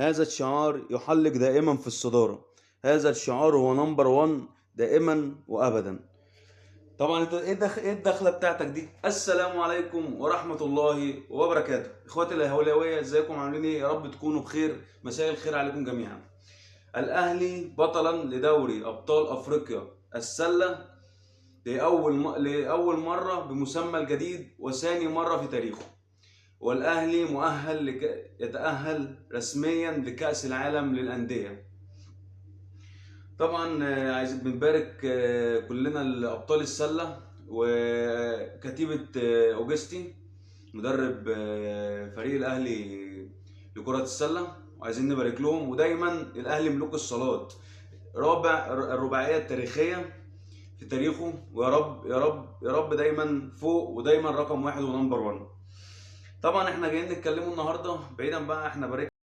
هذا الشعار يحلق دائما في الصدارة. هذا الشعار هو نمبر 1 دائما وابدا. طبعا انت إيه الدخله بتاعتك دي؟ السلام عليكم ورحمه الله وبركاته. اخواتي الاهلاويه، ازيكم؟ عاملين ايه؟ يا رب تكونوا بخير. مساء الخير عليكم جميعا. الاهلي بطلا لدوري ابطال افريقيا السله لاول مره بمسمى الجديد وثاني مره في تاريخه. والاهلي مؤهل يتاهل رسميا لكاس العالم للانديه. طبعا عايز بنبارك كلنا لابطال السله وكتيبه اوجستي مدرب فريق الاهلي لكره السله، وعايزين نبارك لهم. ودايما الاهلي ملوك الصالات، رابع الرباعيه التاريخيه في تاريخه. ويا رب يا رب يا رب دايما فوق، ودايما رقم واحد ونمبر 1. طبعا احنا جايين نتكلموا النهارده بعيدا بقى، احنا بارك